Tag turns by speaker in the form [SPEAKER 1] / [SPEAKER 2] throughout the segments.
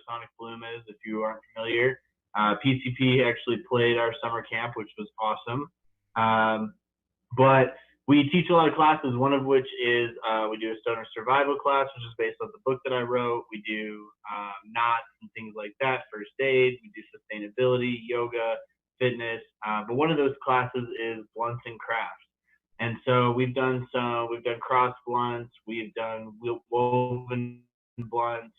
[SPEAKER 1] supersonic bloom is, if you aren't familiar. PCP actually played our summer camp, which was awesome. But we teach a lot of classes, one of which is we do a stoner survival class, which is based on the book that I wrote. We do knots and things like that, first aid. We do sustainability, yoga, fitness. But one of those classes is blunts and crafts. And so we've done cross blunts, we've done woven blunts,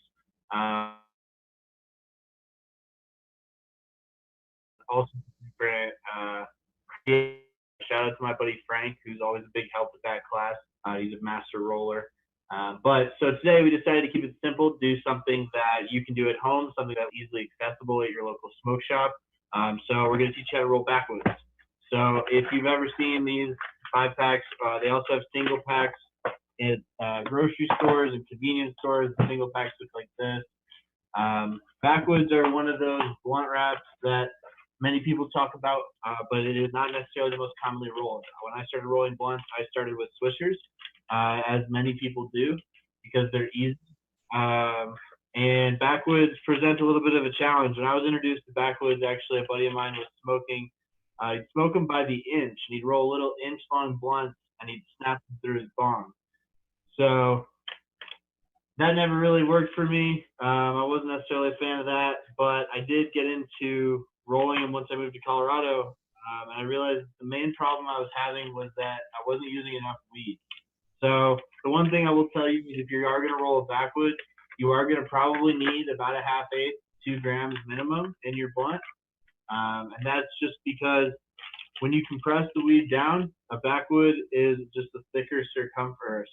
[SPEAKER 1] also different shout out to my buddy Frank, who's always a big help with that class. He's a master roller. But so today we decided to keep it simple, do something that you can do at home, something that's easily accessible at your local smoke shop. So we're going to teach you how to roll backwoods. So if you've ever seen these 5-packs, they also have single packs at grocery stores and convenience stores. The single packs look like this. Backwoods are one of those blunt wraps that many people talk about, but it is not necessarily the most commonly rolled. When I started rolling blunts, I started with swishers, as many people do, because they're easy. And backwoods present a little bit of a challenge. When I was introduced to backwoods, actually, a buddy of mine was smoking. He'd smoke them by the inch, and he'd roll little inch-long blunts, and he'd snap them through his bong. So that never really worked for me. I wasn't necessarily a fan of that, but I did get into rolling them once I moved to Colorado, and I realized the main problem I was having was that I wasn't using enough weed. So the one thing I will tell you is if you are going to roll a backwood, you are going to probably need about a 1/2 to 2 grams minimum in your blunt. And that's just because when you compress the weed down, a backwood is just a thicker circumference,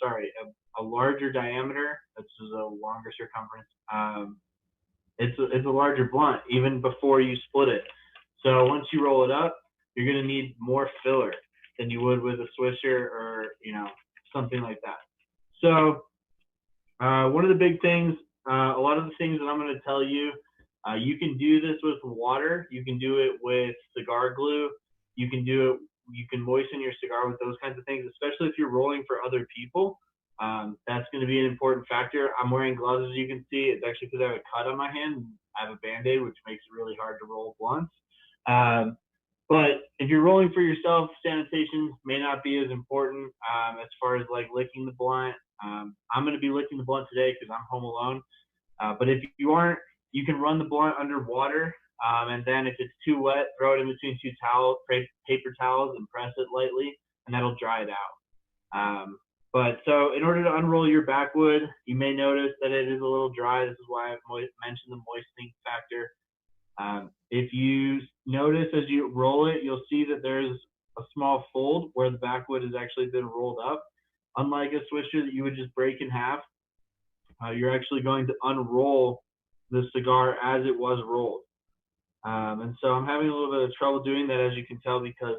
[SPEAKER 1] a larger diameter. This is a longer circumference. It's a larger blunt even before you split it. So once you roll it up, you're going to need more filler than you would with a swisher or, something like that. So one of the big things, a lot of the things that I'm going to tell you, you can do this with water. You can do it with cigar glue. You can moisten your cigar with those kinds of things, especially if you're rolling for other people. That's going to be an important factor. I'm wearing gloves, as you can see. It's actually because I have a cut on my hand and I have a Band-Aid, which makes it really hard to roll blunts. But if you're rolling for yourself, sanitation may not be as important as far as like licking the blunt. I'm going to be licking the blunt today because I'm home alone. But if you aren't, you can run the blunt under water. And then if it's too wet, throw it in between 2 paper towels and press it lightly, and that'll dry it out. But so in order to unroll your backwood, you may notice that it is a little dry. This is why I've mentioned the moistening factor. If you notice as you roll it, you'll see that there's a small fold where the backwood has actually been rolled up. Unlike a swisher that you would just break in half, you're actually going to unroll the cigar as it was rolled. And so I'm having a little bit of trouble doing that, as you can tell, because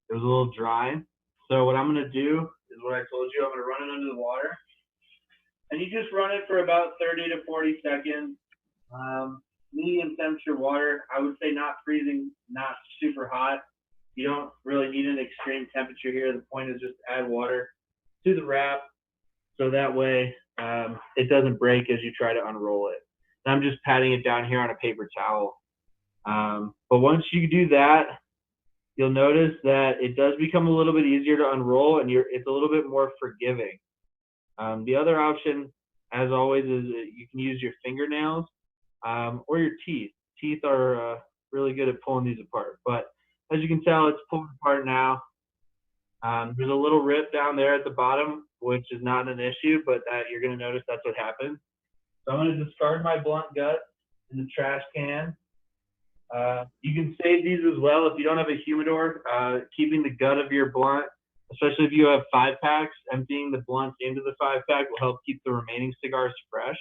[SPEAKER 1] it was a little dry. So what I'm going to do is what I told you. I'm going to run it under the water. And you just run it for about 30 to 40 seconds. Medium temperature water. I would say not freezing, not super hot. You don't really need an extreme temperature here. The point is just add water to the wrap so that way it doesn't break as you try to unroll it. And I'm just patting it down here on a paper towel. But once you do that, you'll notice that it does become a little bit easier to unroll, and it's a little bit more forgiving. The other option, as always, is you can use your fingernails or your teeth. Teeth are really good at pulling these apart. But as you can tell, it's pulled apart now. There's a little rip down there at the bottom, which is not an issue, but you're going to notice that's what happens. So I'm going to discard my blunt gut in the trash can. You can save these as well if you don't have a humidor. Keeping the gut of your blunt, especially if you have 5-packs, emptying the blunt into the 5-pack will help keep the remaining cigars fresh.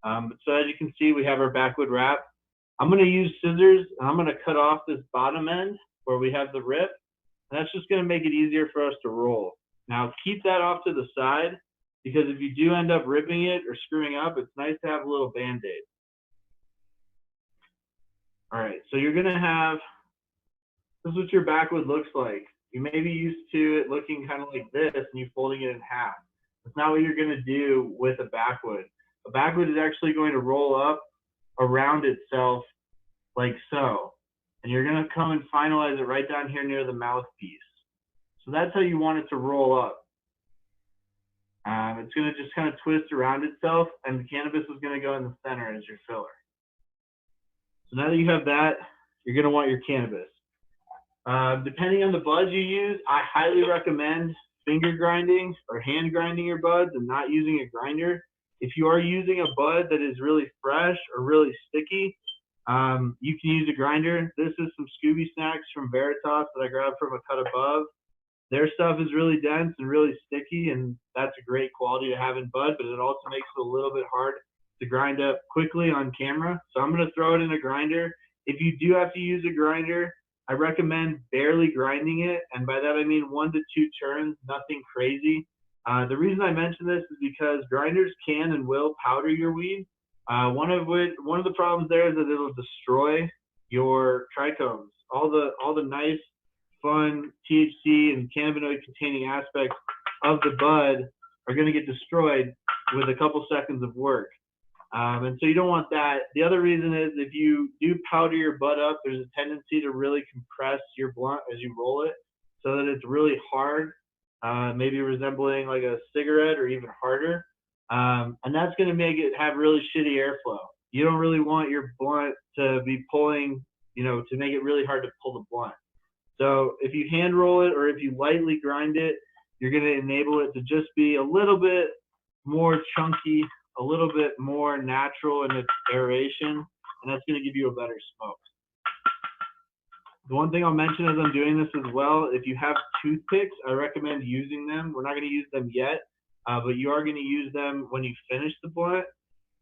[SPEAKER 1] So as you can see, we have our backwood wrap. I'm going to use scissors, and I'm going to cut off this bottom end where we have the rip. And that's just going to make it easier for us to roll. Now keep that off to the side, because if you do end up ripping it or screwing up, it's nice to have a little Band-Aid. All right, so you're gonna have, this is what your backwood looks like. You may be used to it looking kind of like this and you folding it in half. That's not what you're gonna do with a backwood. A backwood is actually going to roll up around itself like so. And you're going to come and finalize it right down here near the mouthpiece. So that's how you want it to roll up. It's going to just kind of twist around itself, and the cannabis is going to go in the center as your filler. So now that you have that, you're going to want your cannabis. Depending on the buds you use, I highly recommend finger grinding or hand grinding your buds and not using a grinder. If you are using a bud that is really fresh or really sticky, you can use a grinder. This is some Scooby Snacks from Veritas that I grabbed from a cut above. Their stuff is really dense and really sticky, and that's a great quality to have in bud, but it also makes it a little bit hard to grind up quickly on camera. So I'm going to throw it in a grinder. If you do have to use a grinder, I recommend barely grinding it, and by that I mean 1 to 2 turns, nothing crazy. The reason I mention this is because grinders can and will powder your weed. One of the problems there is that it'll destroy your trichomes. All the nice, fun THC and cannabinoid containing aspects of the bud are going to get destroyed with a couple seconds of work. And so you don't want that. The other reason is if you do powder your bud up, there's a tendency to really compress your blunt as you roll it so that it's really hard, maybe resembling like a cigarette or even harder. And that's going to make it have really shitty airflow. You don't really want your blunt to be pulling, to make it really hard to pull the blunt. So if you hand roll it or if you lightly grind it, you're going to enable it to just be a little bit more chunky, a little bit more natural in its aeration, and that's going to give you a better smoke. The one thing I'll mention as I'm doing this as well, if you have toothpicks, I recommend using them. We're not going to use them yet, but you are going to use them when you finish the blunt.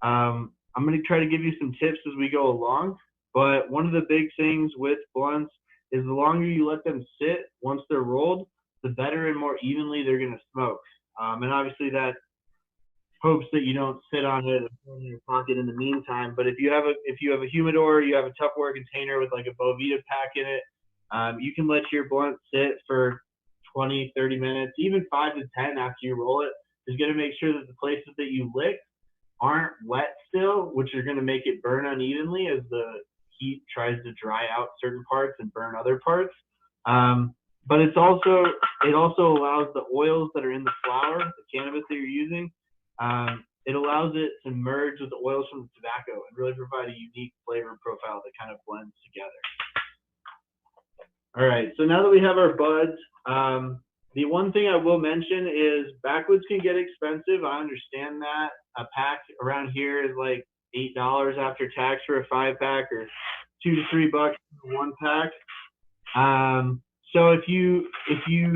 [SPEAKER 1] I'm going to try to give you some tips as we go along, but one of the big things with blunts is the longer you let them sit once they're rolled, the better and more evenly they're going to smoke. And obviously that hopes that you don't sit on it in your pocket in the meantime. But if you have a humidor, you have a Tupperware container with like a Bovita pack in it, you can let your blunt sit for 20, 30 minutes, even 5 to 10 after you roll it. Is going to make sure that the places that you lick aren't wet still, which are going to make it burn unevenly as the heat tries to dry out certain parts and burn other parts. But it also allows the oils that are in the flower, the cannabis that you're using, it allows it to merge with the oils from the tobacco and really provide a unique flavor profile that kind of blends together. All right, so now that we have our buds, the one thing I will mention is Backwoods can get expensive. I understand that. A pack around here is like $8 after tax for a 5-pack, or $2 to $3 for a 1-pack. So if you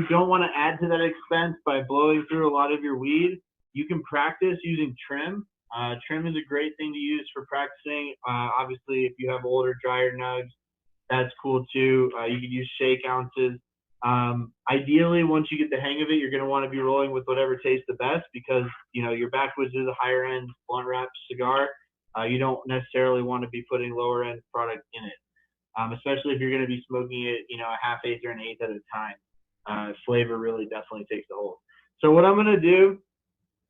[SPEAKER 1] don't want to add to that expense by blowing through a lot of your weed, you can practice using trim. Trim is a great thing to use for practicing. Obviously, if you have older, drier nugs, that's cool too. You can use shake ounces. Ideally, once you get the hang of it, you're going to want to be rolling with whatever tastes the best, because your Backwoods is a higher end blunt wrap cigar. You don't necessarily want to be putting lower end product in it, especially if you're going to be smoking it, a half-eighth or an eighth at a time. Flavor really definitely takes a hold. So what I'm going to do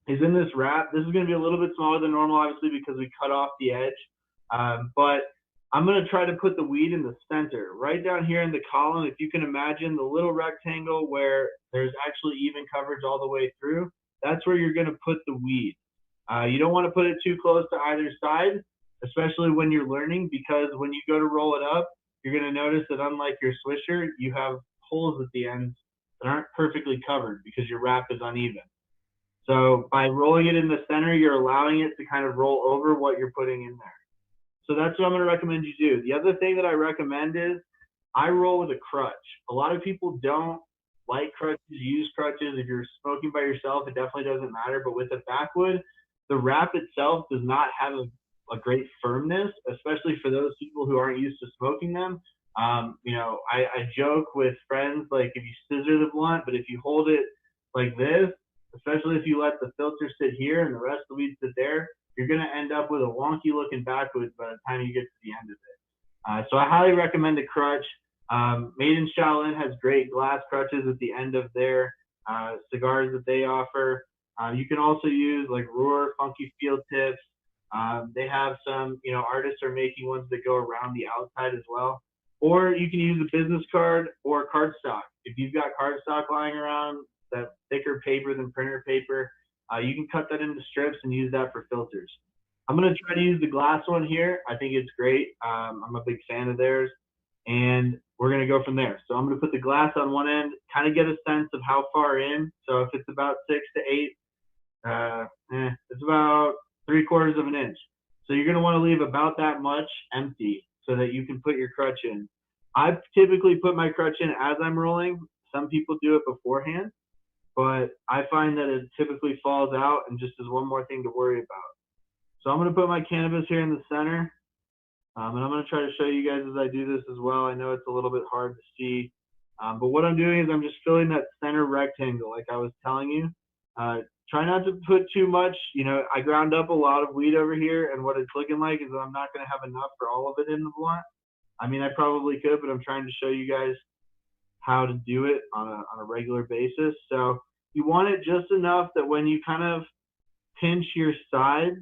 [SPEAKER 1] is, in this wrap, this is going to be a little bit smaller than normal, obviously, because we cut off the edge. But I'm going to try to put the weed in the center, right down here in the column. If you can imagine the little rectangle where there's actually even coverage all the way through, that's where you're going to put the weed. You don't want to put it too close to either side, especially when you're learning, because when you go to roll it up, you're going to notice that unlike your swisher, you have holes at the ends that aren't perfectly covered because your wrap is uneven. So by rolling it in the center, you're allowing it to kind of roll over what you're putting in there. So that's what I'm going to recommend you do. The other thing that I recommend is I roll with a crutch. A lot of people don't like crutches, use crutches. If you're smoking by yourself, it definitely doesn't matter. But with a backwood, the wrap itself does not have a great firmness, especially for those people who aren't used to smoking them. I joke with friends, like, if you scissor the blunt, but if you hold it like this, especially if you let the filter sit here and the rest of the weed sit there, you're going to end up with a wonky looking Backwoods by the time you get to the end of it. So I highly recommend a crutch. Made in Shaolin has great glass crutches at the end of their cigars that they offer. You can also use like Roar Funky Field Tips. They have some, artists are making ones that go around the outside as well. Or you can use a business card or cardstock. If you've got cardstock lying around, that thicker paper than printer paper, you can cut that into strips and use that for filters. I'm going to try to use the glass one here. I think it's great. I'm a big fan of theirs. And we're going to go from there. So I'm going to put the glass on one end, kind of get a sense of how far in. So if it's about 6 to 8, it's about 3/4 of an inch. So you're going to want to leave about that much empty so that you can put your crutch in. I typically put my crutch in as I'm rolling. Some people do it beforehand, but I find that it typically falls out and just is one more thing to worry about. So I'm going to put my cannabis here in the center, and I'm going to try to show you guys as I do this as well. I know it's a little bit hard to see, but what I'm doing is I'm just filling that center rectangle like I was telling you. Try not to put too much. I ground up a lot of weed over here, and what it's looking like is I'm not going to have enough for all of it in the blunt. I mean, I probably could, but I'm trying to show you guys how to do it on a regular basis. So you want it just enough that when you kind of pinch your side,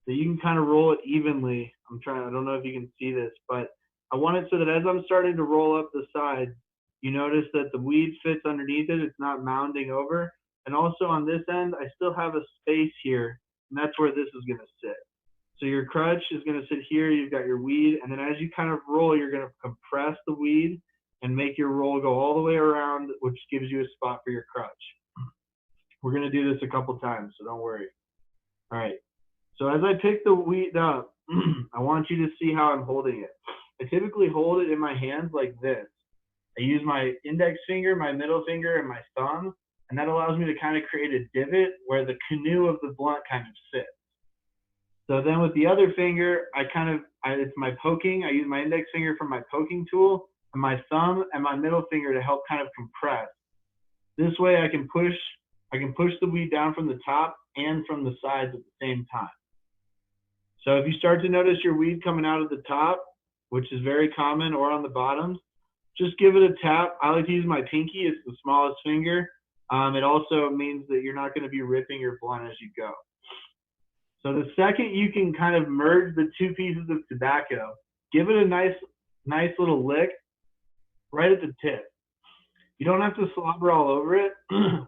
[SPEAKER 1] that you can kind of roll it evenly. I don't know if you can see this, but I want it so that as I'm starting to roll up the side, you notice that the weed fits underneath it. It's not mounding over. And also on this end, I still have a space here, and that's where this is going to sit. So your crutch is going to sit here. You've got your weed, and then as you kind of roll, you're going to compress the weed and make your roll go all the way around, which gives you a spot for your crutch. We're going to do this a couple times, so don't worry. All right. So as I pick the weed up, I want you to see how I'm holding it. I typically hold it in my hands like this. I use my index finger, my middle finger, and my thumb, and that allows me to kind of create a divot where the canoe of the blunt kind of sits. So then with the other finger, it's my poking. I use my index finger for my poking tool, and my thumb and my middle finger to help kind of compress. This way I can push the weed down from the top and from the sides at the same time. So if you start to notice your weed coming out of the top, which is very common, or on the bottoms, just give it a tap. I like to use my pinky. It's the smallest finger. It also means that you're not going to be ripping your blunt as you go. So the second you can kind of merge the two pieces of tobacco, give it a nice little lick right at the tip. You don't have to slobber all over it.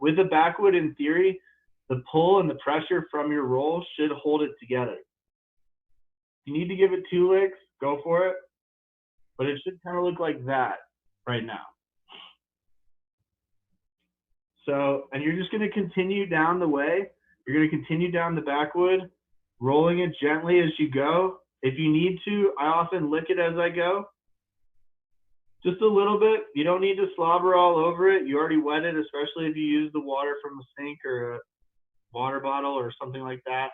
[SPEAKER 1] With a backwood, in theory, the pull and the pressure from your roll should hold it together. If you need to give it 2 licks, go for it. But it should kind of look like that right now. So, and you're just going to continue down the way. You're going to continue down the backwood, rolling it gently as you go. If you need to, I often lick it as I go. Just a little bit. You don't need to slobber all over it. You already wet it, especially if you use the water from a sink or a water bottle or something like that.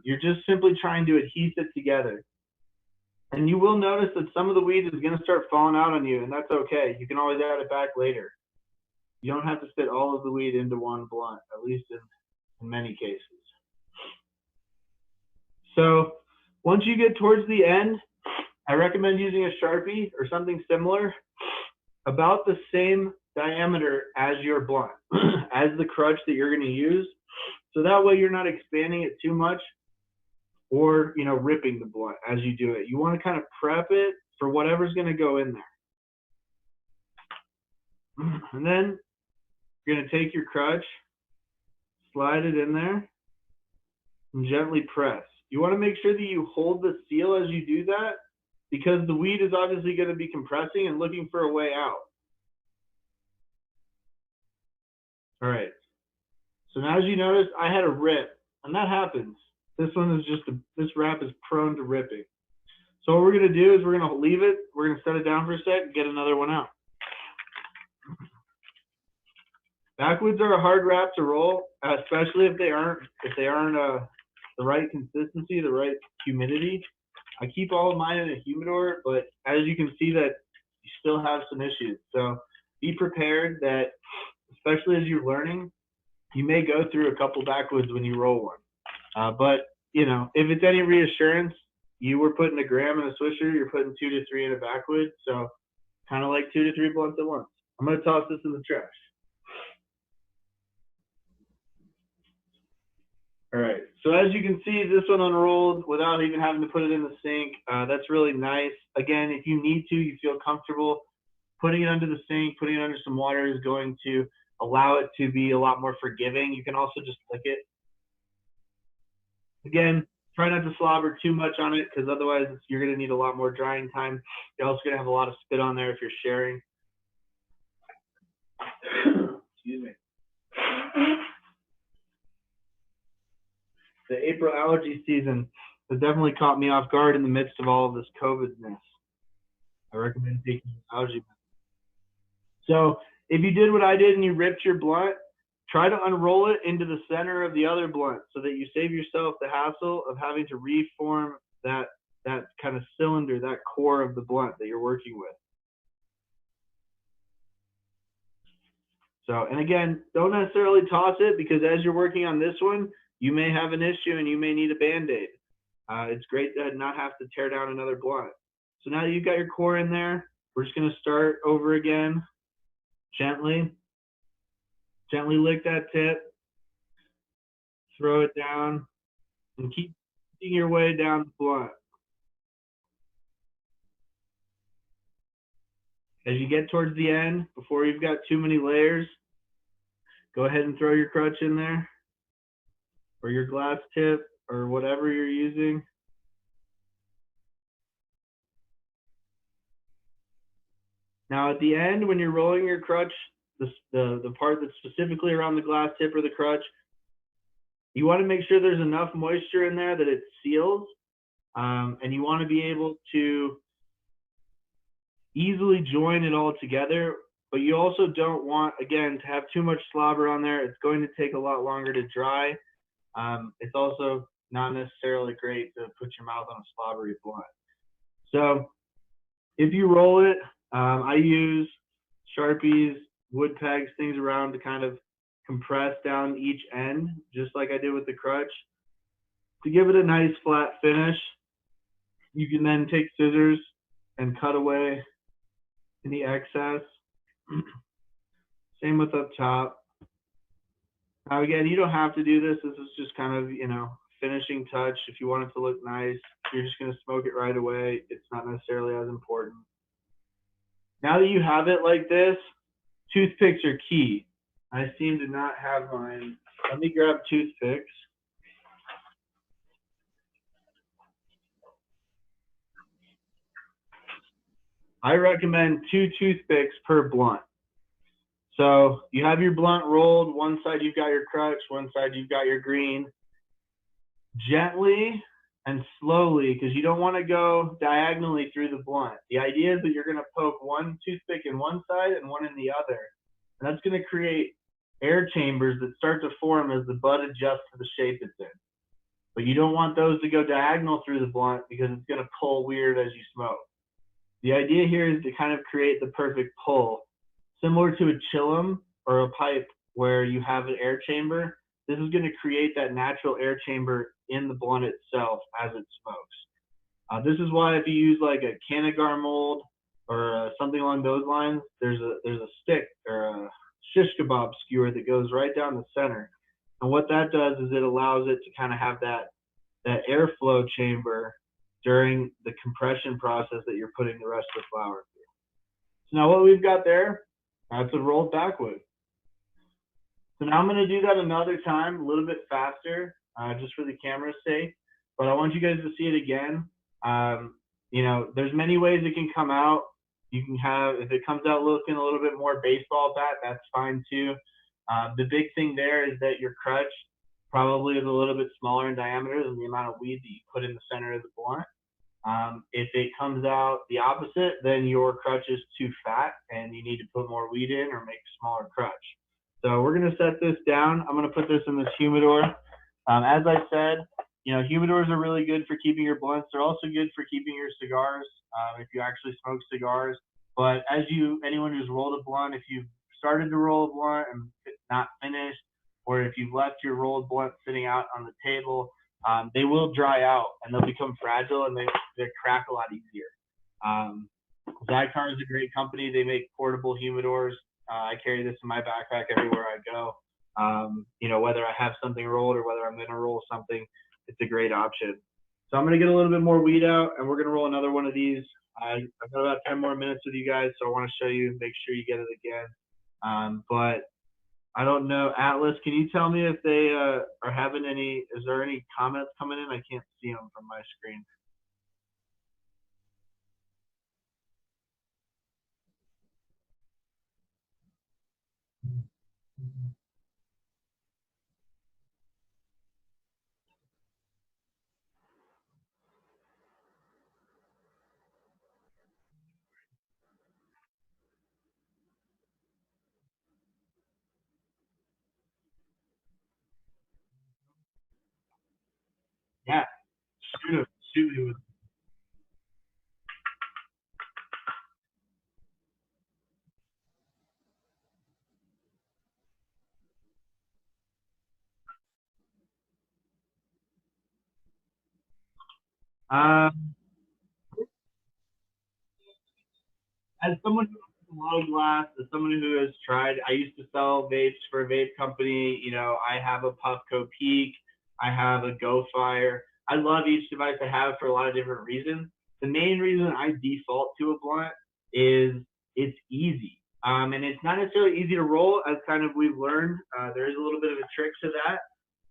[SPEAKER 1] You're just simply trying to adhese it together. And you will notice that some of the weed is going to start falling out on you, and that's okay. You can always add it back later. You don't have to fit all of the weed into one blunt, at least in many cases. So once you get towards the end, I recommend using a Sharpie or something similar, about the same diameter as your blunt, as the crutch that you're going to use. So that way you're not expanding it too much or, ripping the blunt as you do it. You want to kind of prep it for whatever's going to go in there. And then you're going to take your crutch, slide it in there, and gently press. You want to make sure that you hold the seal as you do that, because the weed is obviously going to be compressing and looking for a way out. All right. So now, as you notice, I had a rip, and that happens. This one is this wrap is prone to ripping. So what we're going to do is we're going to leave it. We're going to set it down for a sec and get another one out. Backwoods are a hard wrap to roll, especially if they aren't the right consistency, the right humidity. I keep all of mine in a humidor, but as you can see that you still have some issues. So be prepared that, especially as you're learning, you may go through a couple backwoods when you roll one. But if it's any reassurance, you were putting a gram in a swisher, you're putting 2 to 3 in a backwood. So kind of like 2 to 3 blunts at once. I'm going to toss this in the trash. All right, so as you can see, this one unrolled without even having to put it in the sink. That's really nice. Again, if you need to, you feel comfortable, putting it under the sink, putting it under some water is going to allow it to be a lot more forgiving. You can also just lick it. Again, try not to slobber too much on it because otherwise you're going to need a lot more drying time. You're also going to have a lot of spit on there if you're sharing. Excuse me. The April allergy season has definitely caught me off guard in the midst of all of this COVID-ness. I recommend taking allergy medicine. So if you did what I did and you ripped your blunt, try to unroll it into the center of the other blunt so that you save yourself the hassle of having to reform that kind of cylinder, that core of the blunt that you're working with. So, and again, don't necessarily toss it because as you're working on this one, you may have an issue and you may need a Band-Aid. It's great to not have to tear down another blunt. So now that you've got your core in there, we're just going to start over again. Gently lick that tip, throw it down, and keep eating your way down the blunt. As you get towards the end, before you've got too many layers, go ahead and throw your crutch in there, or your glass tip, or whatever you're using. Now at the end, when you're rolling your crutch, the part that's specifically around the glass tip or the crutch, you want to make sure there's enough moisture in there that it seals, and you want to be able to easily join it all together, but you also don't want, again, to have too much slobber on there. It's going to take a lot longer to dry. It's also not necessarily great to put your mouth on a slobbery blunt. So if you roll it, I use Sharpies, wood pegs, things around to kind of compress down each end, just like I did with the crutch. To give it a nice flat finish, you can then take scissors and cut away any excess. Same with up top. Now again, you don't have to do this. This is just kind of, finishing touch. If you want it to look nice, you're just going to smoke it right away. It's not necessarily as important. Now that you have it like this, toothpicks are key. I seem to not have mine. Let me grab toothpicks. I recommend 2 toothpicks per blunt. So you have your blunt rolled. One side you've got your crutch, one side you've got your green. Gently and slowly, because you don't want to go diagonally through the blunt. The idea is that you're going to poke one toothpick in one side and one in the other. And that's going to create air chambers that start to form as the bud adjusts to the shape it's in. But you don't want those to go diagonal through the blunt because it's going to pull weird as you smoke. The idea here is to kind of create the perfect pull. Similar to a chillum or a pipe where you have an air chamber, this is going to create that natural air chamber in the blunt itself as it smokes. This is why if you use like a Cannagar mold or something along those lines, there's a stick or a shish kebab skewer that goes right down the center. And what that does is it allows it to kind of have that airflow chamber during the compression process that you're putting the rest of the flower through. So now what we've got there, that's a rolled backwood. So now I'm going to do that another time, a little bit faster, just for the camera's sake. But I want you guys to see it again. There's many ways it can come out. You can have, if it comes out looking a little bit more baseball bat, that's fine too. The big thing there is that your crutch probably is a little bit smaller in diameter than the amount of weed that you put in the center of the blunt. If it comes out the opposite, then your crutch is too fat and you need to put more weed in or make a smaller crutch. So we're going to set this down. I'm going to put this in this humidor. As I said, humidors are really good for keeping your blunts. They're also good for keeping your cigars if you actually smoke cigars. But anyone who's rolled a blunt, if you've started to roll a blunt and not finished, or if you've left your rolled blunt sitting out on the table, they will dry out and they'll become fragile and they crack a lot easier. Zycar is a great company. They make portable humidors. I carry this in my backpack everywhere I go. You know, whether I have something rolled or whether I'm going to roll something, it's a great option. So I'm going to get a little bit more weed out, and we're going to roll another one of these. I've got about 10 more minutes with you guys, so I want to show you, make sure you get it again. But I don't know, Atlas, can you tell me if they are having any, is there any comments coming in? I can't see them from my screen. Yeah, shoot me with. Um, as someone who has a lot of glass, as someone who has tried, I used to sell vapes for a vape company. You know, I have a Puffco Peak, I have a Go Fire. I love each device I have for a lot of different reasons. The main reason I default to a blunt is it's easy. And it's not necessarily easy to roll, as kind of we've learned. There is a little bit of a trick to that,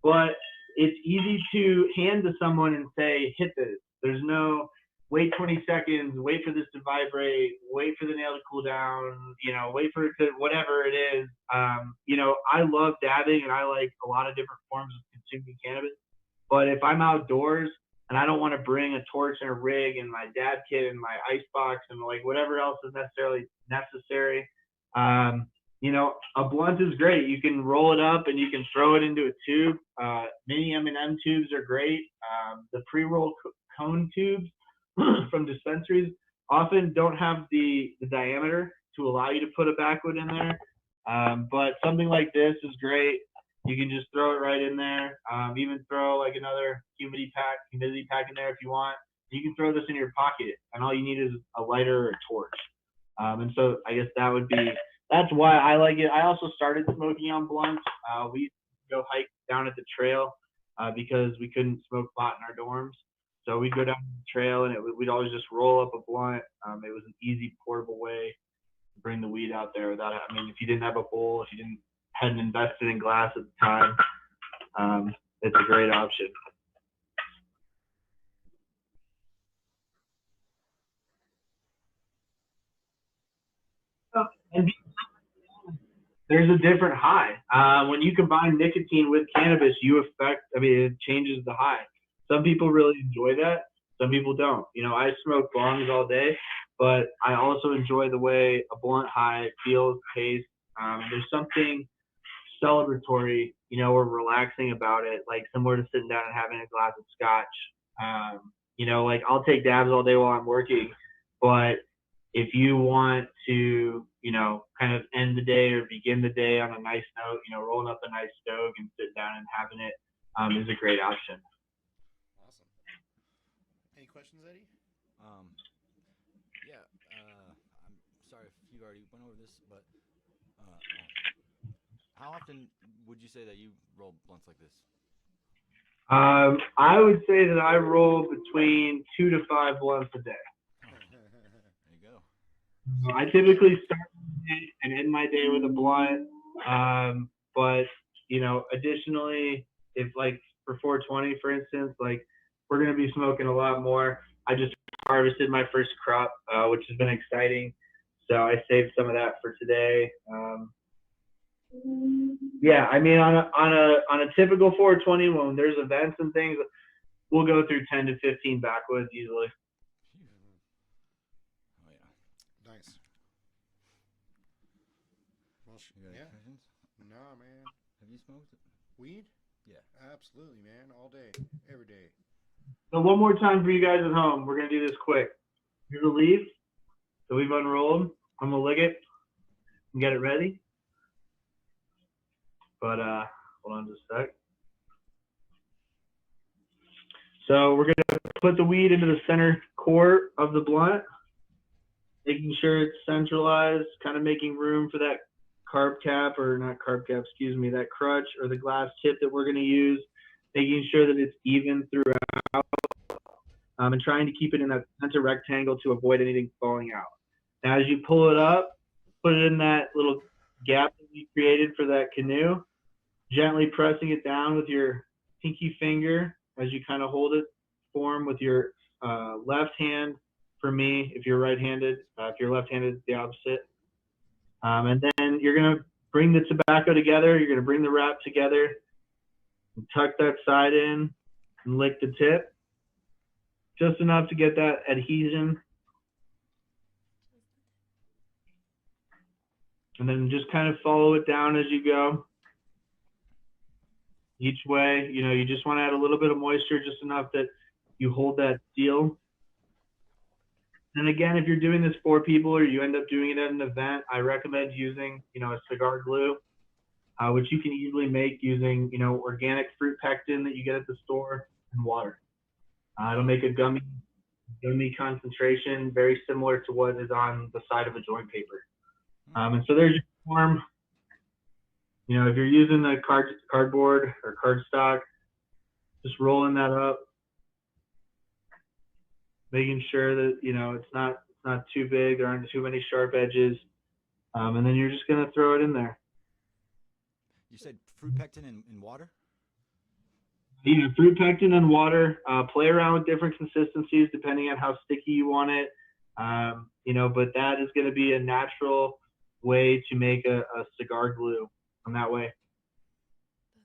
[SPEAKER 1] but it's easy to hand to someone and say, hit this. There's no wait 20 seconds, wait for this to vibrate, wait for the nail to cool down, you know, wait for it to whatever it is. You know, I love dabbing and I like a lot of different forms of consuming cannabis. But if I'm outdoors and I don't want to bring a torch and a rig and my dab kit and my ice box and like whatever else is necessarily necessary, um, you know, a blunt is great. You can roll it up and you can throw it into a tube. Mini M&M tubes are great. The pre-roll cone tubes from dispensaries often don't have the diameter to allow you to put a backwood in there. But something like this is great. You can just throw it right in there. Even throw like another humidity pack in there if you want. You can throw this in your pocket, and all you need is a lighter or a torch. And so I guess that's why I like it. I also started smoking on blunts. We used to go hike down at the trail because we couldn't smoke pot in our dorms. So we'd go down the trail and we'd always just roll up a blunt. It was an easy, portable way to bring the weed out there without, I mean, if you didn't have a bowl, if you hadn't invested in glass at the time, it's a great option. And there's a different high. When you combine nicotine with cannabis, I mean, it changes the high. Some people really enjoy that. Some people don't. You know, I smoke bongs all day, but I also enjoy the way a blunt high feels, tastes. There's something celebratory, you know, or relaxing about it, like similar to sitting down and having a glass of scotch. You know, like I'll take dabs all day while I'm working, but if you want to, you know, kind of end the day or begin the day on a nice note, you know, rolling up a nice stove and sitting down and having it is a great option.
[SPEAKER 2] Awesome. Any questions, Eddie?
[SPEAKER 3] Um, yeah, I'm sorry if you already went over this, but how often would you say that you roll blunts like this?
[SPEAKER 1] I would say that I roll between 2 to 5 blunts a day.
[SPEAKER 3] There you go.
[SPEAKER 1] I typically start and end my day with a blunt. But you know, additionally, if like for 420, for instance, like we're gonna be smoking a lot more. I just harvested my first crop, which has been exciting. So I saved some of that for today. Yeah, I mean, on a typical 420, when there's events and things, we'll go through 10 to 15 backwoods easily.
[SPEAKER 3] Oh yeah.
[SPEAKER 2] Nice. Well,
[SPEAKER 3] You got any
[SPEAKER 2] yeah.
[SPEAKER 3] questions?
[SPEAKER 2] Nah, man.
[SPEAKER 3] Have you smoked it?
[SPEAKER 2] Weed?
[SPEAKER 3] Yeah.
[SPEAKER 2] Absolutely, man. All day, every day.
[SPEAKER 1] So one more time for you guys at home. We're gonna do this quick. Here's a leaf that we've unrolled. I'm gonna lick it and get it ready. But hold on just a sec. So we're gonna put the weed into the center core of the blunt, making sure it's centralized, kind of making room for that carb cap, or not carb cap, excuse me, that crutch or the glass tip that we're going to use, making sure that it's even throughout, and trying to keep it in that center rectangle to avoid anything falling out. Now, as you pull it up, put it in that little gap that we created for that canoe, gently pressing it down with your pinky finger as you kind of hold it form with your left hand. For me, if you're right-handed, if you're left-handed, it's the opposite. And then you're going to bring the tobacco together. You're going to bring the wrap together and tuck that side in and lick the tip. Just enough to get that adhesion. And then just kind of follow it down as you go. Each way, you just want to add a little bit of moisture, just enough that you hold that seal. And again, if you're doing this for people or you end up doing it at an event, I recommend using, a cigar glue, which you can easily make using, organic fruit pectin that you get at the store and water. It'll make a gummy concentration very similar to what is on the side of a joint paper. And so there's your form. If you're using the cardboard or cardstock, just rolling that up, making sure that it's not too big, there aren't too many sharp edges, and then you're just gonna throw it in there.
[SPEAKER 3] You said fruit pectin in water?
[SPEAKER 1] Fruit pectin and water. Play around with different consistencies depending on how sticky you want it. But that is going to be a natural way to make a cigar glue. On that way,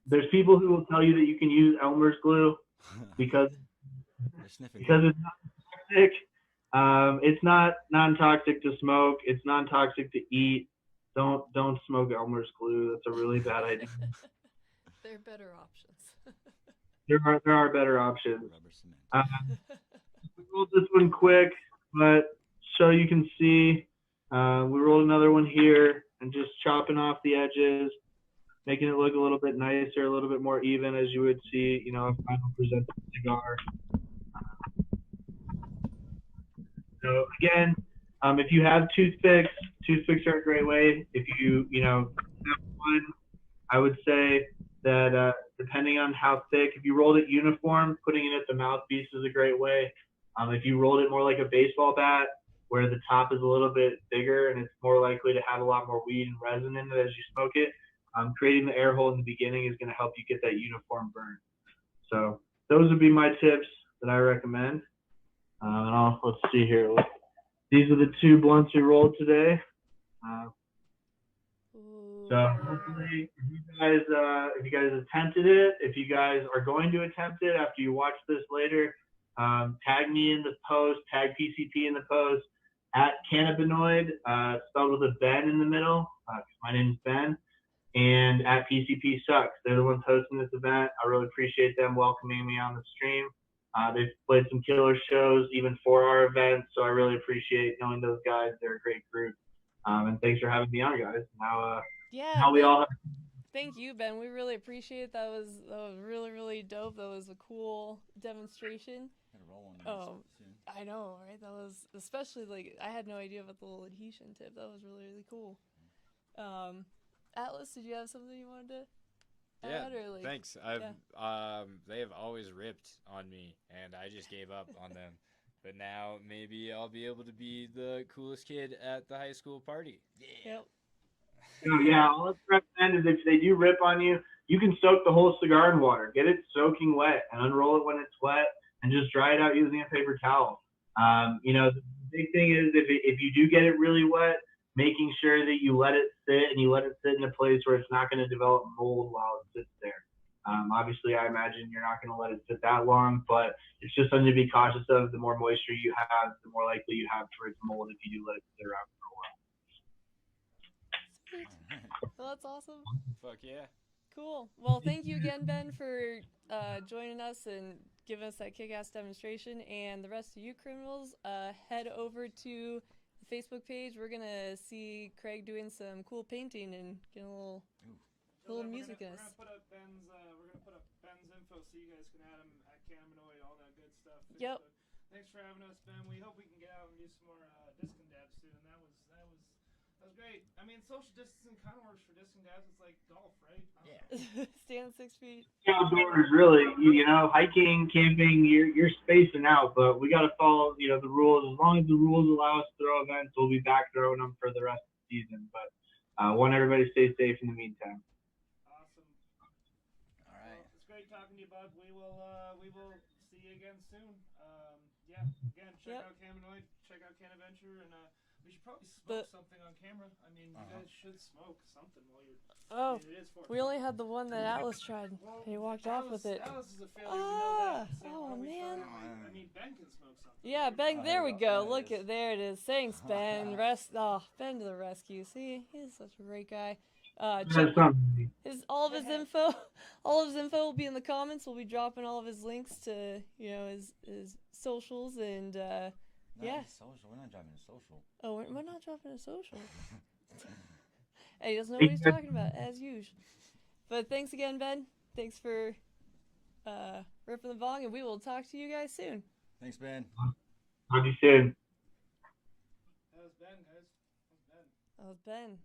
[SPEAKER 1] there's people who will tell you that you can use Elmer's glue because it's not toxic. It's not non-toxic to smoke. It's non-toxic to eat. Don't smoke Elmer's glue. That's a really bad idea.
[SPEAKER 4] There are better options.
[SPEAKER 1] There are better options. We rolled this one quick, but so you can see, we rolled another one here and just chopping off the edges, making it look a little bit nicer, a little bit more even, as you would see, a final presented cigar. So again, if you have toothpicks are a great way. If you have one, I would say that depending on how thick, if you rolled it uniform, putting it at the mouthpiece is a great way. If you rolled it more like a baseball bat, where the top is a little bit bigger and it's more likely to have a lot more weed and resin in it as you smoke it, creating the air hole in the beginning is going to help you get that uniform burn. So those would be my tips that I recommend. Let's see here. These are the 2 blunts we rolled today. So hopefully, if you guys attempted it, if you guys are going to attempt it after you watch this later, tag me in the post, tag PCP in the post, at Cannabinoid, spelled with a Ben in the middle. My name's Ben. And at PCP Sucks. They're the ones hosting this event. I really appreciate them welcoming me on the stream. They've played some killer shows even for our event, so I really appreciate knowing those guys. They're a great group. And thanks for having me on, guys. Now we all have.
[SPEAKER 4] Thank you, Ben. We really appreciate it. That was really, really dope. That was a cool demonstration. I know, right? That was especially I had no idea about the little adhesion tip. That was really, really cool. Atlas, did you have something you wanted to add? Or
[SPEAKER 5] thanks. They have always ripped on me, and I just gave up on them. But now maybe I'll be able to be the coolest kid at the high school party.
[SPEAKER 4] Yep.
[SPEAKER 1] Yeah, all it's recommend is if they do rip on you, you can soak the whole cigar in water. Get it soaking wet and unroll it when it's wet and just dry it out using a paper towel. The big thing is if you do get it really wet, making sure that you let it sit and you let it sit in a place where it's not going to develop mold while it sits there. Obviously, I imagine you're not going to let it sit that long, but it's just something to be cautious of. The more moisture you have, the more likely you have towards mold if you do let it sit around for a while.
[SPEAKER 4] Sweet. Well, that's awesome.
[SPEAKER 5] Fuck yeah.
[SPEAKER 4] Cool. Well, thank you again, Ben, for joining us and giving us that kick-ass demonstration. And the rest of you criminals, head over to the Facebook page. We're going to see Craig doing some cool painting and getting a little music in us.
[SPEAKER 6] We're gonna put up Ben's info so you guys can add him at Cannabinoid, all that good stuff.
[SPEAKER 4] Yep.
[SPEAKER 6] Thanks for having us, Ben. We hope we can get out and do some more disc and dabs soon. That was That was great. I mean, social distancing kind of works for discing guys. It's like golf, right? I don't
[SPEAKER 5] Yeah.
[SPEAKER 6] know.
[SPEAKER 4] Stand 6 feet.
[SPEAKER 1] Outdoors, really, hiking, camping, you're spacing out, but we got to follow, the rules. As long as the rules allow us to throw events, we'll be back throwing them for the rest of the season. But want everybody to stay safe in the meantime.
[SPEAKER 6] Awesome.
[SPEAKER 5] All right.
[SPEAKER 6] Well, it's great talking to you, bud. We will see you again soon. Yeah. Again, check out Caminoid, check out CannaVenture, and we should probably smoke something on camera. I mean, you guys should smoke something while you're.
[SPEAKER 4] Oh,
[SPEAKER 6] I mean, it is
[SPEAKER 4] we only had the one that Atlas tried.
[SPEAKER 6] Well,
[SPEAKER 4] He walked off with it.
[SPEAKER 6] Alice is a failure. We know that. So
[SPEAKER 4] Oh,
[SPEAKER 6] why don't we try
[SPEAKER 4] man.
[SPEAKER 6] to, I mean, Ben can smoke something.
[SPEAKER 4] Yeah, Ben, there we go.
[SPEAKER 5] there it
[SPEAKER 4] Look
[SPEAKER 5] is.
[SPEAKER 4] at, there it is. Thanks, Ben. Ben to the rescue. See, he's such a great guy. Check
[SPEAKER 1] That's something.
[SPEAKER 4] all of his info. All of his info will be in the comments. We'll be dropping all of his links to, his socials and, yeah.
[SPEAKER 5] Social. We're not driving a social.
[SPEAKER 4] Oh, we're not dropping a social. Hey, he doesn't know what he's talking about, as usual. But thanks again, Ben. Thanks for ripping the bong, and we will talk to you guys soon.
[SPEAKER 5] Thanks, Ben.
[SPEAKER 1] Talk to you soon.
[SPEAKER 6] That was Ben, guys. That was Ben.
[SPEAKER 4] That was Ben.